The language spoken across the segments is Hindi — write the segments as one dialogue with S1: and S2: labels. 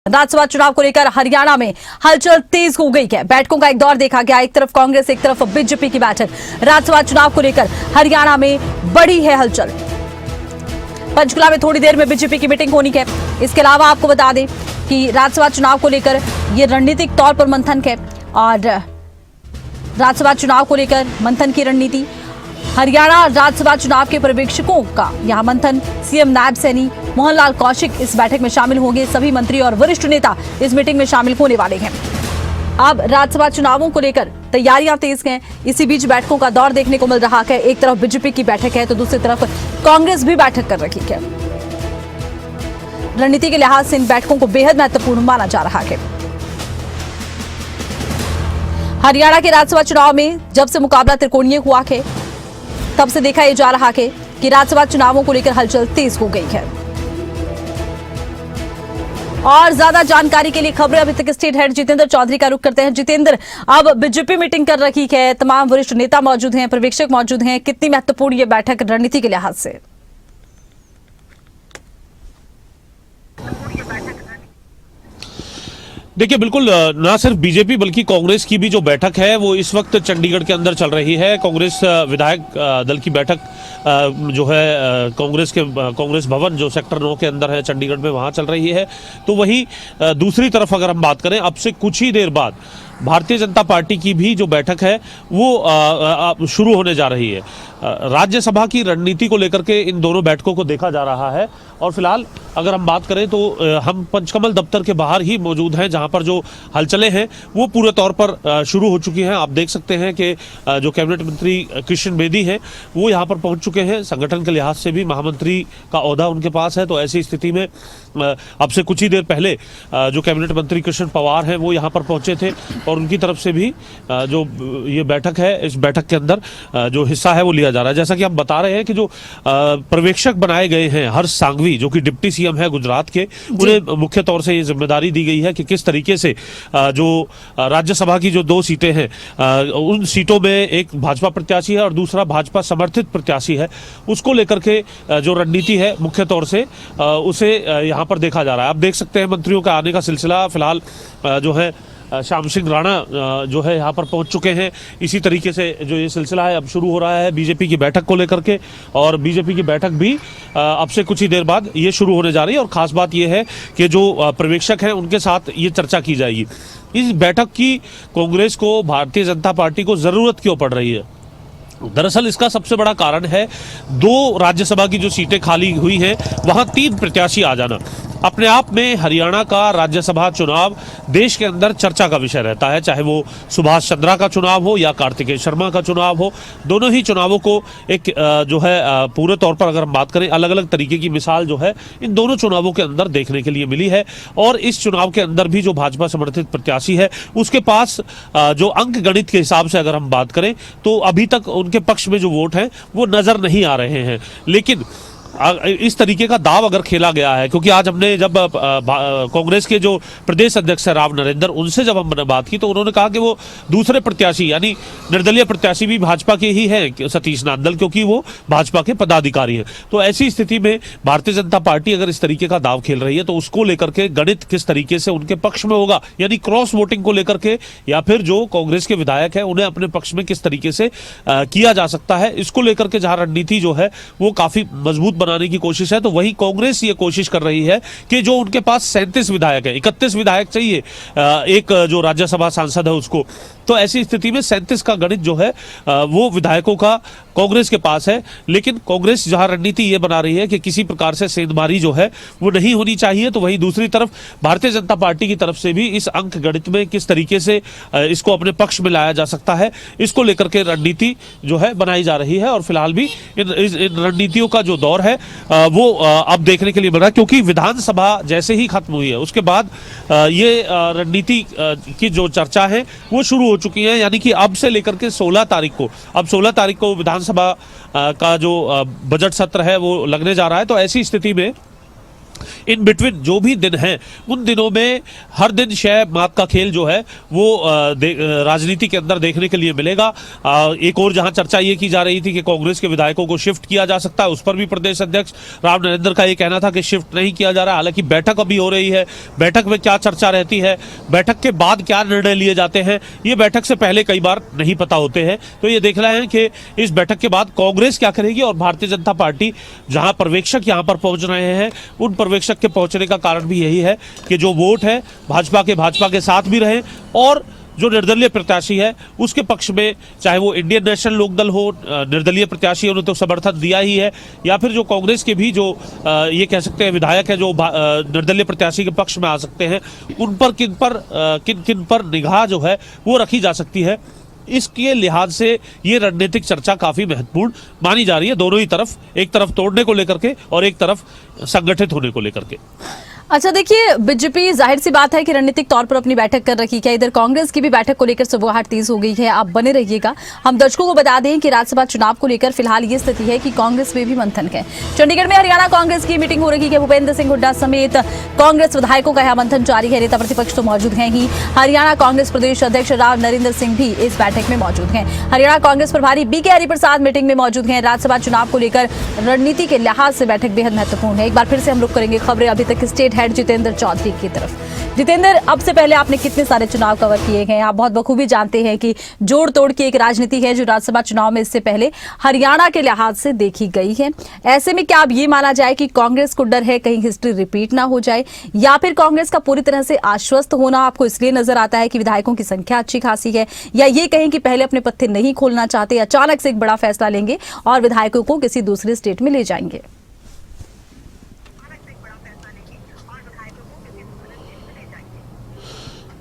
S1: राज्यसभा चुनाव को लेकर हरियाणा में हलचल तेज हो गई है। बैठकों का एक दौर देखा गया, एक तरफ कांग्रेस एक तरफ बीजेपी की बैठक। राज्यसभा चुनाव को लेकर हरियाणा में बड़ी है हलचल। पंचकुला में थोड़ी देर में बीजेपी की मीटिंग होनी है। इसके अलावा आपको बता दें कि राज्यसभा चुनाव को लेकर यह रणनीतिक तौर पर मंथन है और राज्यसभा चुनाव को लेकर मंथन की रणनीति। हरियाणा राज्यसभा चुनाव के पर्यवेक्षकों का यहां मंथन। सीएम नायब सैनी मोहनलाल कौशिक इस बैठक में शामिल होंगे। सभी मंत्री और वरिष्ठ नेता इस मीटिंग में शामिल होने वाले हैं। अब राज्यसभा चुनावों को लेकर तैयारियां तेज हैं। इसी बीच बैठकों का दौर देखने को मिल रहा है। एक तरफ बीजेपी की बैठक है तो दूसरी तरफ कांग्रेस भी बैठक कर रही है। रणनीति के लिहाज से इन बैठकों को बेहद महत्वपूर्ण माना जा रहा है। हरियाणा के राज्यसभा चुनाव में जब से मुकाबला त्रिकोणीय हुआ है तब से देखा यह जा रहा है कि राज्यसभा चुनावों को लेकर हलचल तेज हो गई है। और ज्यादा जानकारी के लिए खबरें अभी तक स्टेट हेड जितेंद्र चौधरी का रुख करते हैं। जितेंद्र, अब बीजेपी मीटिंग कर रही है, तमाम वरिष्ठ नेता मौजूद हैं, पर्यवेक्षक मौजूद हैं, कितनी महत्वपूर्ण ये बैठक रणनीति के लिहाज से?
S2: देखिए, बिल्कुल ना सिर्फ बीजेपी बल्कि कांग्रेस की भी जो बैठक है वो इस वक्त चंडीगढ़ के अंदर चल रही है। कांग्रेस विधायक दल की बैठक जो है कांग्रेस भवन जो सेक्टर 9 के अंदर है चंडीगढ़ में, वहाँ चल रही है। तो वहीं दूसरी तरफ अगर हम बात करें, अब से कुछ ही देर बाद भारतीय जनता पार्टी की भी जो बैठक है वो शुरू होने जा रही है। राज्यसभा की रणनीति को लेकर के इन दोनों बैठकों को देखा जा रहा है। और फिलहाल अगर हम बात करें तो हम पंचकमल दफ्तर के बाहर ही मौजूद हैं, जहां पर जो हलचलें हैं वो पूरे तौर पर शुरू हो चुकी हैं। आप देख सकते हैं कि जो कैबिनेट मंत्री कृष्ण बेदी हैं वो यहां पर पहुंच चुके हैं। संगठन के लिहाज से भी महामंत्री का ओहदा उनके पास है। तो ऐसी स्थिति में अब से कुछ ही देर पहले जो कैबिनेट मंत्री कृष्ण पवार हैं वो यहाँ पर पहुंचे थे और उनकी तरफ से भी जो ये बैठक है, इस बैठक के अंदर जो हिस्सा है वो लिया जा रहा है। जैसा कि हम बता रहे हैं कि जो पर्यवेक्षक बनाए गए हैं, हर्ष सांघवी जो कि डिप्टी सीएम है गुजरात के, उन्हें मुख्य तौर से ये जिम्मेदारी दी गई है कि किस तरीके से जो राज्यसभा की जो 2 सीटें हैं उन सीटों में एक भाजपा प्रत्याशी है और दूसरा भाजपा समर्थित प्रत्याशी है, उसको लेकर के जो रणनीति है मुख्य तौर से उसे यहाँ पर देखा जा रहा है। आप देख सकते हैं मंत्रियों का आने का सिलसिला। फिलहाल जो है श्याम सिंह राणा जो है यहाँ पर पहुंच चुके हैं। इसी तरीके से जो ये सिलसिला है अब शुरू हो रहा है बीजेपी की बैठक को लेकर के, और बीजेपी की बैठक भी अब से कुछ ही देर बाद ये शुरू होने जा रही है। और खास बात ये है कि जो पर्यवेक्षक हैं उनके साथ ये चर्चा की जाएगी। इस बैठक की कांग्रेस को, भारतीय जनता पार्टी को जरूरत क्यों पड़ रही है? दरअसल इसका सबसे बड़ा कारण है 2 राज्यसभा की जो सीटें खाली हुई हैं वहां 3 प्रत्याशी आ जाना। अपने आप में हरियाणा का राज्यसभा चुनाव देश के अंदर चर्चा का विषय रहता है, चाहे वो सुभाष चंद्रा का चुनाव हो या कार्तिकेय शर्मा का चुनाव हो। दोनों ही चुनावों को एक जो है पूरे तौर पर अगर हम बात करें, अलग अलग तरीके की मिसाल जो है इन दोनों चुनावों के अंदर देखने के लिए मिली है। और इस चुनाव के अंदर भी जो भाजपा समर्थित प्रत्याशी है उसके पास जो अंक गणित के हिसाब से अगर हम बात करें तो अभी तक उनके पक्ष में जो वोट हैं वो नजर नहीं आ रहे हैं। लेकिन इस तरीके का दाव अगर खेला गया है, क्योंकि आज हमने जब कांग्रेस के जो प्रदेश अध्यक्ष है राव नरेंद्र, उनसे जब हमने बात की तो उन्होंने कहा कि वो दूसरे प्रत्याशी यानी निर्दलीय प्रत्याशी भी भाजपा के ही हैं, सतीश नांदल, क्योंकि वो भाजपा के पदाधिकारी हैं। तो ऐसी स्थिति में भारतीय जनता पार्टी अगर इस तरीके का दाव खेल रही है तो उसको लेकर के गणित किस तरीके से उनके पक्ष में होगा, यानी क्रॉस वोटिंग को लेकर के, या फिर जो कांग्रेस के विधायक है उन्हें अपने पक्ष में किस तरीके से किया जा सकता है, इसको लेकर के जहां रणनीति जो है वो काफी मजबूत बनाने की कोशिश है। तो वही कांग्रेस ये कोशिश कर रही है कि जो उनके पास 37 विधायक है, 31 विधायक चाहिए एक जो राज्यसभा सांसद है उसको, तो ऐसी स्थिति में 37 का गणित जो है वो विधायकों का कांग्रेस के पास है। लेकिन कांग्रेस जहां रणनीति ये बना रही है कि किसी प्रकार से सेंधमारी जो है वो नहीं होनी चाहिए, तो वहीं दूसरी तरफ भारतीय जनता पार्टी की तरफ से भी इस अंक गणित में किस तरीके से इसको अपने पक्ष में लाया जा सकता है, इसको लेकर के रणनीति जो है बनाई जा रही है। और फिलहाल भी इन रणनीतियों का जो दौर है वो अब देखने के लिए मिल रहा है, क्योंकि विधानसभा जैसे ही खत्म हुई है उसके बाद ये रणनीति की जो चर्चा है वो शुरू हो चुकी है। यानी कि अब से लेकर के 16 तारीख को विधानसभा का जो बजट सत्र है वो लगने जा रहा है। तो ऐसी स्थिति में इन बिटवीन जो भी दिन हैं उन दिनों में हर दिन शय मात का खेल जो है वो राजनीति के अंदर देखने के लिए मिलेगा। एक और जहां चर्चा ये की जा रही थी कि कांग्रेस के विधायकों को शिफ्ट किया जा सकता है, उस पर भी प्रदेश अध्यक्ष राव नरेंद्र का ये कहना था कि शिफ्ट नहीं किया जा रहा। हालांकि बैठक अभी हो रही है, बैठक में क्या चर्चा रहती है, बैठक के बाद क्या निर्णय लिए जाते हैं, ये बैठक से पहले कई बार नहीं पता होते हैं। तो ये देखना है कि इस बैठक के बाद कांग्रेस क्या करेगी और भारतीय जनता पार्टी जहां पर्यवेक्षक यहां पर पहुंच रहे हैं उन पर्यवेक्षक के पहुंचने का कारण भी यही है कि जो वोट है भाजपा के साथ भी रहे और जो निर्दलीय प्रत्याशी है उसके पक्ष में, चाहे वो इंडियन नेशनल लोकदल हो, निर्दलीय प्रत्याशी उन्होंने तो समर्थन दिया ही है, या फिर जो कांग्रेस के भी जो ये कह सकते हैं विधायक है जो निर्दलीय प्रत्याशी के पक्ष में आ सकते हैं, उन पर किन पर निगाह जो है वो रखी जा सकती है। इसके लिहाज से ये रणनीतिक चर्चा काफी महत्वपूर्ण मानी जा रही है दोनों ही तरफ, एक तरफ तोड़ने को लेकर के और एक तरफ संगठित होने को लेकर के।
S1: अच्छा देखिए, बीजेपी जाहिर सी बात है कि रणनीतिक तौर पर अपनी बैठक कर रखी है। इधर कांग्रेस की भी बैठक को लेकर सुबह तेज हो गई है। आप बने रहिएगा। हम दर्शकों को बता दें कि राज्यसभा चुनाव को लेकर फिलहाल ये स्थिति है कि कांग्रेस में भी मंथन है। चंडीगढ़ में हरियाणा कांग्रेस की मीटिंग हो रही है। भूपेंद्र सिंह हुड्डा समेत कांग्रेस विधायकों का यह मंथन जारी है। नेता प्रतिपक्ष तो मौजूद हैं ही। हरियाणा कांग्रेस प्रदेश अध्यक्ष राव नरेंद्र सिंह भी इस बैठक में मौजूद हैं। हरियाणा कांग्रेस प्रभारी बीके हरिप्रसाद मीटिंग में मौजूद हैं। राज्यसभा चुनाव को लेकर रणनीति के लिहाज से बैठक बेहद महत्वपूर्ण है। एक बार फिर से हम रुक करेंगे खबरें अभी तक स्टेट हेड जितेंद्र चौधरी की तरफ। जितेंद्र, अब से पहले आपने कितने सारे चुनाव कवर किए हैं, आप बहुत बखूबी जानते हैं कि जोड़ तोड़ की एक राजनीति है जो राज्यसभा चुनाव में इससे पहले हरियाणा के लिहाज से देखी गई है। ऐसे में क्या अब ये माना जाए कि कांग्रेस को डर है कहीं हिस्ट्री रिपीट ना हो जाए, या फिर कांग्रेस का पूरी तरह से आश्वस्त होना आपको इसलिए नजर आता है कि विधायकों की संख्या अच्छी खासी है, या ये कहें कि पहले अपने पत्ते नहीं खोलना चाहते, अचानक से एक बड़ा फैसला लेंगे और विधायकों को किसी दूसरे स्टेट में ले जाएंगे?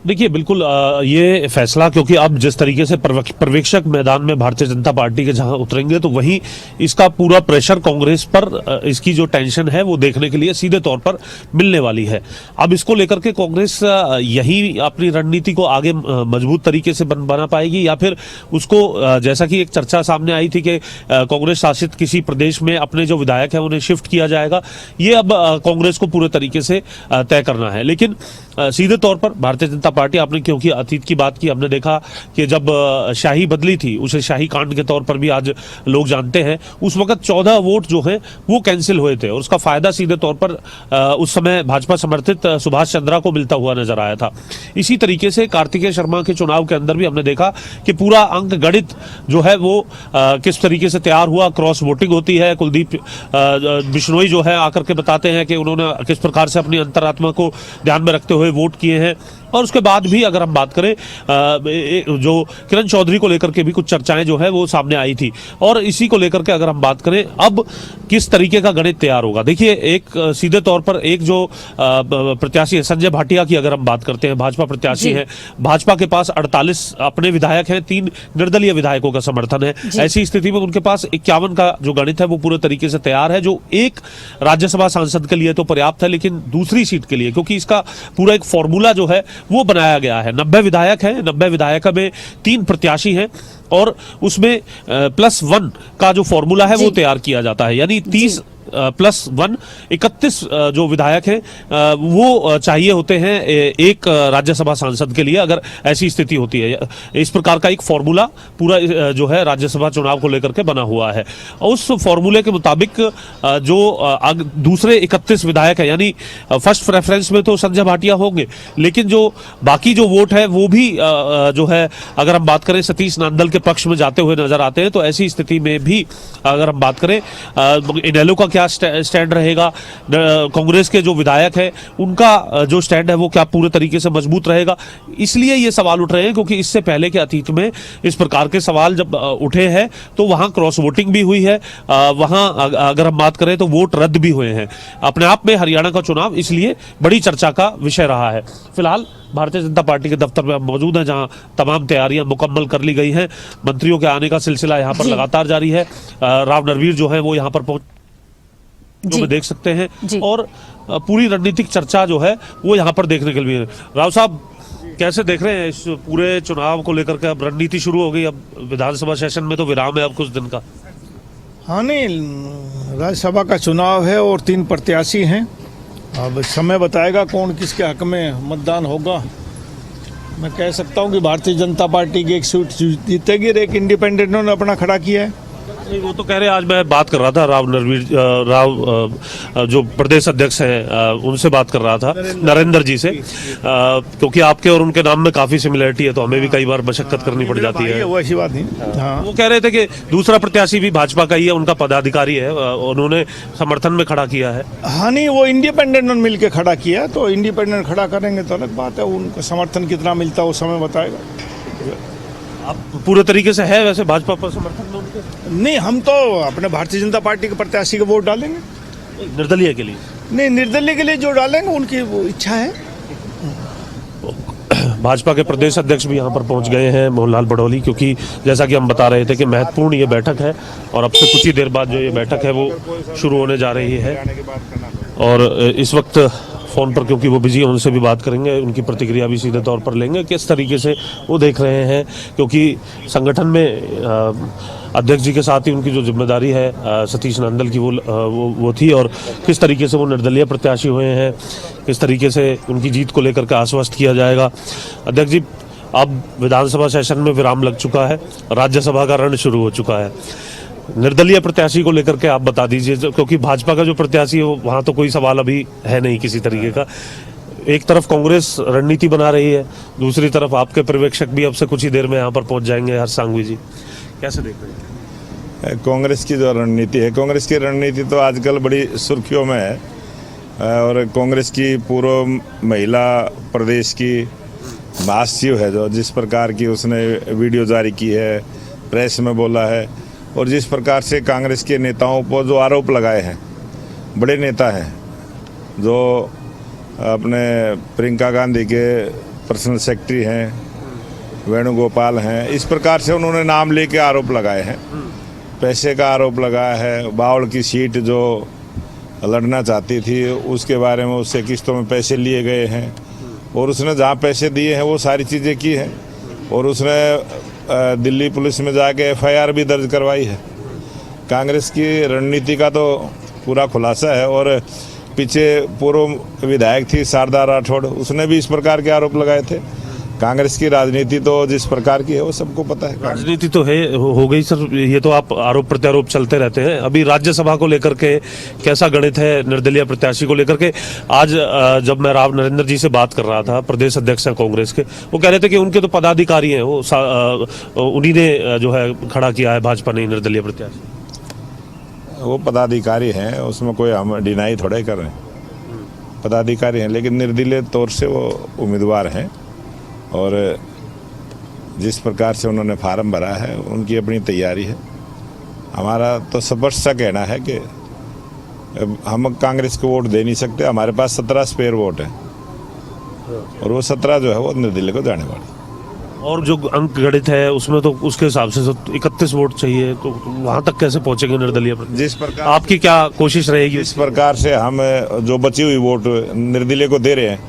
S2: देखिए बिल्कुल ये फैसला, क्योंकि अब जिस तरीके से पर्यवेक्षक मैदान में भारतीय जनता पार्टी के जहां उतरेंगे तो वहीं इसका पूरा प्रेशर कांग्रेस पर, इसकी जो टेंशन है वो देखने के लिए सीधे तौर पर मिलने वाली है। अब इसको लेकर के कांग्रेस यही अपनी रणनीति को आगे मजबूत तरीके से बना पाएगी, या फिर उसको, जैसा कि एक चर्चा सामने आई थी कि कांग्रेस शासित किसी प्रदेश में अपने जो विधायक है उन्हें शिफ्ट किया जाएगा, ये अब कांग्रेस को पूरे तरीके से तय करना है। लेकिन सीधे तौर पर भारतीय जनता पार्टी, आपने क्योंकि अतीत की बात की, हमने देखा कि जब शाही बदली थी उसे शाही कांड के तौर पर भी आज लोग जानते हैं। उस वक्त 14 वोट जो हैं वो कैंसिल हुए थे और उसका फायदा सीधे तौर पर उस समय भाजपा समर्थित सुभाष चंद्रा को मिलता हुआ नजर आया था। इसी तरीके से कार्तिकेय शर्मा के चुनाव के अंदर भी हमने देखा कि पूरा अंक गणित जो है वो किस तरीके से तैयार हुआ, क्रॉस वोटिंग होती है। कुलदीप बिश्नोई जो है आकर के बताते हैं कि उन्होंने किस प्रकार से अपनी अंतरात्मा को ध्यान में रखते हुए वोट किए हैं। और उसके बाद भी अगर हम बात करें, जो किरण चौधरी को लेकर के भी कुछ चर्चाएं जो है वो सामने आई थी, और इसी को लेकर के अगर हम बात करें अब किस तरीके का गणित तैयार होगा। देखिए, एक सीधे तौर पर एक जो प्रत्याशी है संजय भाटिया की अगर हम बात करते हैं, भाजपा प्रत्याशी है, भाजपा के पास 48 अपने विधायक हैं, 3 निर्दलीय विधायकों का समर्थन है। ऐसी स्थिति में उनके पास 51 का जो गणित है वो पूरे तरीके से तैयार है, जो एक राज्यसभा सांसद के लिए तो पर्याप्त है, लेकिन दूसरी सीट के लिए, क्योंकि इसका पूरा एक फॉर्मूला जो है वो बनाया गया है। 90 विधायक हैं, 90 विधायक में 3 प्रत्याशी हैं और उसमें +1 का जो फॉर्मूला है वो तैयार किया जाता है, यानी 30 +1 31 जो विधायक हैं वो चाहिए होते हैं एक राज्यसभा सांसद के लिए, अगर ऐसी स्थिति होती है। इस प्रकार का एक फॉर्मूला पूरा जो है राज्यसभा चुनाव को लेकर के बना हुआ है। उस फॉर्मूले के मुताबिक जो दूसरे 31 विधायक है, यानी फर्स्ट प्रेफरेंस में तो संजय भाटिया होंगे, लेकिन जो बाकी जो वोट है वो भी जो है अगर हम बात करें सतीश नांदल के पक्ष में जाते हुए नजर आते हैं। तो ऐसी स्थिति में भी अगर हम बात करें इनेलो का क्या स्टैंड रहेगा, कांग्रेस के जो विधायक है उनका जो स्टैंड है वो क्या पूरे तरीके से मजबूत रहेगा, इसलिए ये सवाल उठ रहे हैं। क्योंकि इससे पहले के अतीत में इस प्रकार के सवाल जब उठे हैं तो वहां क्रॉस वोटिंग भी हुई है, वहां अगर हम बात करें तो वोट रद्द भी हुए हैं। अपने आप में हरियाणा का चुनाव इसलिए बड़ी चर्चा का विषय रहा है। फिलहाल भारतीय जनता पार्टी के दफ्तर में हम मौजूद हैं, जहां तमाम तैयारियां मुकम्मल कर ली गई हैं। मंत्रियों के आने का सिलसिला यहां पर लगातार जारी है। राव नरवीर जो है वो यहां पर पहुंच जो में देख सकते हैं, और पूरी रणनीतिक चर्चा जो है वो यहाँ पर देखने के लिए। राव साहब, कैसे देख रहे हैं इस पूरे चुनाव को लेकर के? अब रणनीति शुरू हो गई, अब विधानसभा सेशन में तो विराम है अब कुछ दिन का।
S3: हाँ, नहीं, राज्यसभा का चुनाव है और 3 प्रत्याशी हैं अब समय बताएगा कौन किसके हक में मतदान होगा। मैं कह सकता हूं कि भारतीय जनता पार्टी की एक सीट जीतेगी और एक इंडिपेंडेंट ने अपना खड़ा किया है।
S2: नहीं, वो तो कह रहे हैं, आज मैं बात कर रहा था राव जो प्रदेश अध्यक्ष हैं उनसे बात कर रहा था, नरेंद्र जी से, क्योंकि आपके और उनके नाम में काफी सिमिलरिटी है, तो हमें भी कई बार मशक्कत करनी पड़ जाती है।
S3: वो ऐसी बात नहीं। हाँ,
S2: वो कह रहे थे कि दूसरा प्रत्याशी भी भाजपा का ही है, उनका पदाधिकारी है, उन्होंने समर्थन में खड़ा किया है।
S3: हाँ नहीं, वो इंडिपेंडेंट ने मिल के खड़ा किया, तो इंडिपेंडेंट खड़ा करेंगे तो अलग बात है। उनको समर्थन कितना मिलता है वो समय बताएगा।
S2: आप पूरे तरीके से है वैसे भाजपा पर समर्थन में उनके?
S3: नहीं, हम तो अपने भारतीय जनता पार्टी के प्रत्याशी के वोट डालेंगे।
S2: निर्दलीय के लिए
S3: नहीं, निर्दलीय के लिए जो डालेंगे उनकी वो इच्छा है।
S2: भाजपा के प्रदेश अध्यक्ष भी यहाँ पर पहुँच गए हैं, मोहनलाल बड़ौली, क्योंकि जैसा कि हम बता रहे थे कि महत्वपूर्ण ये बैठक है और अब से कुछ ही देर बाद जो ये बैठक है वो शुरू होने जा रही है। और इस वक्त फ़ोन पर, क्योंकि वो बिजी हैं, उनसे भी बात करेंगे, उनकी प्रतिक्रिया भी सीधे तौर पर लेंगे, किस तरीके से वो देख रहे हैं, क्योंकि संगठन में अध्यक्ष जी के साथ ही उनकी जो जिम्मेदारी है सतीश नंदल की वो थी, और किस तरीके से वो निर्दलीय प्रत्याशी हुए हैं, किस तरीके से उनकी जीत को लेकर के आश्वस्त किया जाएगा। अध्यक्ष जी, अब विधानसभा सेशन में विराम लग चुका है, राज्यसभा का रण शुरू हो चुका है, निर्दलीय प्रत्याशी को लेकर के आप बता दीजिए, क्योंकि भाजपा का जो प्रत्याशी है वहाँ तो कोई सवाल अभी है नहीं किसी तरीके का। एक तरफ कांग्रेस रणनीति बना रही है, दूसरी तरफ आपके पर्यवेक्षक भी अब से कुछ ही देर में यहाँ पर पहुँच जाएंगे, हर्ष सांघवी जी, कैसे देख रहे हैं?
S4: कांग्रेस की जो रणनीति है, कांग्रेस की रणनीति तो आजकल बड़ी सुर्खियों में है, और कांग्रेस की पूर्व महिला प्रदेश की महासचिव है, जो जिस प्रकार की उसने वीडियो जारी की है, प्रेस में बोला है, और जिस प्रकार से कांग्रेस के नेताओं पर जो आरोप लगाए हैं, बड़े नेता हैं जो अपने प्रियंका गांधी के पर्सनल सेक्रेटरी हैं, वेणुगोपाल हैं, इस प्रकार से उन्होंने नाम लेके आरोप लगाए हैं। पैसे का आरोप लगाया है, बावड़ की सीट जो लड़ना चाहती थी उसके बारे में उससे किस्तों में पैसे लिए गए हैं, और उसने जहाँ पैसे दिए हैं वो सारी चीज़ें की हैं, और उसने दिल्ली पुलिस में जाके FIR भी दर्ज करवाई है। कांग्रेस की रणनीति का तो पूरा खुलासा है, और पीछे पूर्व विधायक थी शारदा राठौड़, उसने भी इस प्रकार के आरोप लगाए थे। कांग्रेस की राजनीति तो जिस प्रकार की है वो सबको पता है।
S2: राजनीति तो है, हो गई सर, ये तो आप आरोप प्रत्यारोप चलते रहते हैं। अभी राज्यसभा को लेकर के कैसा गणित है निर्दलीय प्रत्याशी को लेकर के? आज जब मैं राव नरेंद्र जी से बात कर रहा था, प्रदेश अध्यक्ष हैं कांग्रेस के, वो कह रहे थे कि उनके तो पदाधिकारी हैं, वो उन्हीं ने जो है खड़ा किया है, भाजपा ने निर्दलीय प्रत्याशी।
S4: वो पदाधिकारी हैं, उसमें कोई हम डिनाई थोड़ा ही कर रहे हैं, पदाधिकारी हैं, लेकिन निर्दलीय तौर से वो उम्मीदवार हैं, और जिस प्रकार से उन्होंने फार्म भरा है उनकी अपनी तैयारी है। हमारा तो स्पष्ट सा कहना है कि हम कांग्रेस को वोट दे नहीं सकते, हमारे पास 17 स्पेयर वोट है, और वो 17 जो है वो निर्दलीय को जाने वाली।
S2: और जो अंक गणित है उसमें तो उसके हिसाब से 31 वोट चाहिए, तो वहां तक कैसे पहुंचेंगे निर्दलीय?
S4: जिस प्रकार
S2: आपकी क्या कोशिश रहेगी?
S4: जिस प्रकार से हम जो बची हुई वोट निर्दलीय को दे रहे हैं,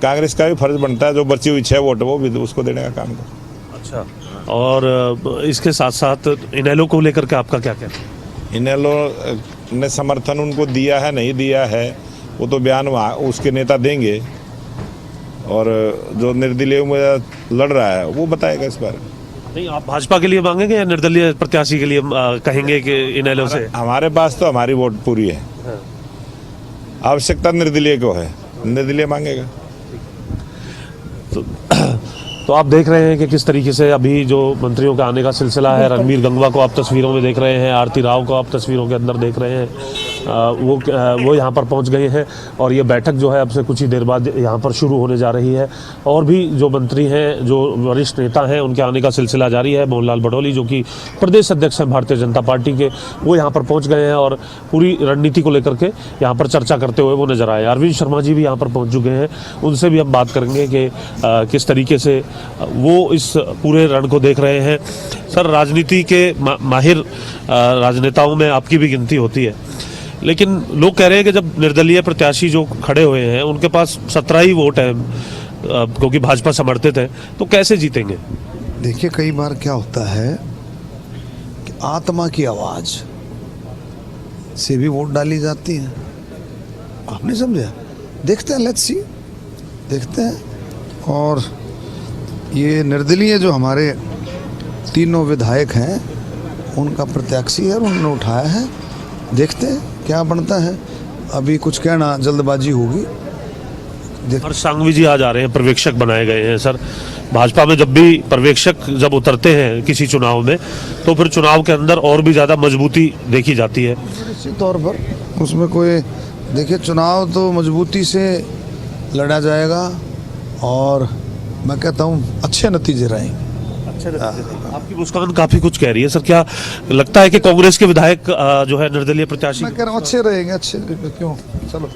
S4: कांग्रेस का भी फर्ज बनता है जो बची हुई 6 वोट वो भी उसको देने का काम करें।
S2: अच्छा, और इसके साथ साथ इनेलो को लेकर के आपका क्या कहना है?
S4: इनेलो ने समर्थन उनको दिया है नहीं दिया है वो तो बयान वहाँ उसके नेता देंगे, और जो निर्दलीय में लड़ रहा है वो बताएगा इस बारे में।
S2: नहीं, आप भाजपा के लिए मांगेंगे या निर्दलीय प्रत्याशी के लिए कहेंगे कि इनेलो से?
S4: हमारे पास तो हमारी वोट पूरी है, आवश्यकता निर्दलीय को है, निर्दलीय मांगेगा।
S2: तो आप देख रहे हैं कि किस तरीके से अभी जो मंत्रियों का आने का सिलसिला है, रणबीर गंगवा को आप तस्वीरों में देख रहे हैं, आरती राव को आप तस्वीरों के अंदर देख रहे हैं, वो यहाँ पर पहुँच गए हैं, और ये बैठक जो है अब से कुछ ही देर बाद यहाँ पर शुरू होने जा रही है। और भी जो मंत्री हैं, जो वरिष्ठ नेता हैं, उनके आने का सिलसिला जारी है। मोहनलाल बड़ौली जो कि प्रदेश अध्यक्ष हैं भारतीय जनता पार्टी के, वो यहाँ पर पहुँच गए हैं और पूरी रणनीति को लेकर के यहाँ पर चर्चा करते हुए वो नजर आए। अरविंद शर्मा जी भी यहाँ पर पहुँच चुके हैं, उनसे भी हम बात करेंगे कि किस तरीके से वो इस पूरे रण को देख रहे हैं। सर, राजनीति के माहिर राजनेताओं में आपकी भी गिनती होती है, लेकिन लोग कह रहे हैं कि जब निर्दलीय प्रत्याशी जो खड़े हुए हैं उनके पास 17 ही वोट है, क्योंकि भाजपा समर्थित है, तो कैसे जीतेंगे?
S5: देखिए, कई बार क्या होता है कि आत्मा की आवाज से भी वोट डाली जाती है, आपने समझा? देखते हैं, लेट्स सी, देखते हैं। और ये निर्दलीय जो हमारे तीनों विधायक हैं उनका प्रत्याशी है, उन्होंने उठाया है, देखते हैं क्या बनता है। अभी कुछ कहना जल्दबाजी होगी।
S2: हर्ष सांघवी जी आज आ रहे हैं, पर्यवेक्षक बनाए गए हैं सर। भाजपा में जब भी पर्यवेक्षक जब उतरते हैं किसी चुनाव में तो फिर चुनाव के अंदर और भी ज़्यादा मजबूती देखी जाती है।
S5: निश्चित तौर पर उसमें कोई, देखिए चुनाव तो मजबूती से लड़ा जाएगा और मैं कहता हूँ अच्छे नतीजे रहेंगे।
S2: आपकी मुस्कान काफी कुछ कह रही है सर। क्या लगता है कि कांग्रेस के विधायक जो है निर्दलीय प्रत्याशी,
S5: मैं कह रहा हूँ अच्छे रहेंगे, अच्छे क्यों, चलो।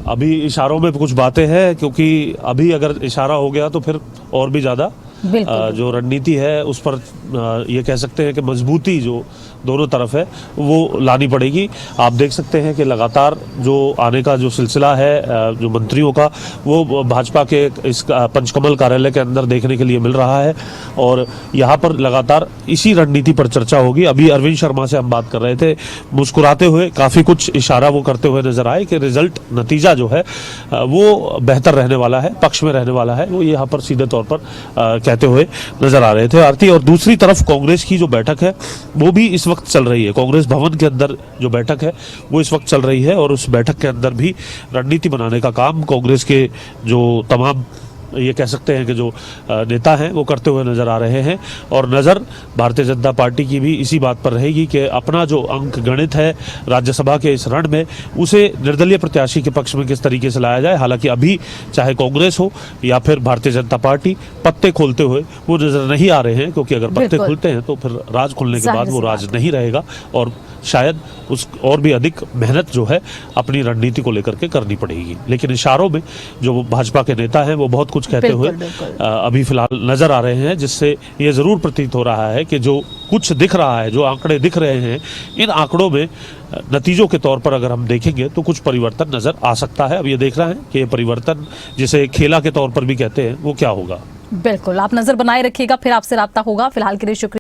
S2: अभी इशारों में कुछ बातें हैं, क्योंकि अभी अगर इशारा हो गया तो फिर और भी ज्यादा जो रणनीति है उस पर ये कह सकते हैं कि मजबूती जो दोनों तरफ है वो लानी पड़ेगी। आप देख सकते हैं कि लगातार जो आने का जो सिलसिला है जो मंत्रियों का, वो भाजपा के इस पंचकमल कार्यालय के अंदर देखने के लिए मिल रहा है और यहाँ पर लगातार इसी रणनीति पर चर्चा होगी। अभी अरविंद शर्मा से हम बात कर रहे थे, मुस्कुराते हुए काफ़ी कुछ इशारा वो करते हुए नजर आए कि रिजल्ट, नतीजा जो है वो बेहतर रहने वाला है, पक्ष में रहने वाला है, वो यहाँ पर सीधे तौर पर कहते हुए नजर आ रहे थे आरती। और दूसरी तरफ कांग्रेस की जो बैठक है वो भी इस वक्त चल रही है। कांग्रेस भवन के अंदर जो बैठक है वो इस वक्त चल रही है और उस बैठक के अंदर भी रणनीति बनाने का काम कांग्रेस के जो तमाम ये कह सकते हैं कि जो नेता हैं वो करते हुए नजर आ रहे हैं। और नज़र भारतीय जनता पार्टी की भी इसी बात पर रहेगी कि अपना जो अंक गणित है राज्यसभा के इस रण में उसे निर्दलीय प्रत्याशी के पक्ष में किस तरीके से लाया जाए। हालांकि अभी चाहे कांग्रेस हो या फिर भारतीय जनता पार्टी पत्ते खोलते हुए वो नजर नहीं आ रहे हैं, क्योंकि अगर पत्ते खुलते हैं तो फिर राज खुलने के बाद वो राज नहीं रहेगा और शायद उस और भी अधिक मेहनत जो है अपनी रणनीति को लेकर के करनी पड़ेगी। लेकिन इशारों में जो भाजपा के नेता हैं वो बहुत कुछ कहते हुए अभी फिलहाल नजर आ रहे हैं, जिससे ये जरूर प्रतीत हो रहा है कि जो कुछ दिख रहा है, जो आंकड़े दिख रहे हैं, इन आंकड़ों में नतीजों के तौर पर अगर हम देखेंगे तो कुछ परिवर्तन नजर आ सकता है। अब ये देख रहे हैं कि ये परिवर्तन जिसे खेला के तौर पर भी कहते हैं वो क्या होगा।
S1: बिल्कुल, आप नजर बनाए रखिएगा, फिर आपसे राब्ता होगा। फिलहाल के लिए शुक्रिया।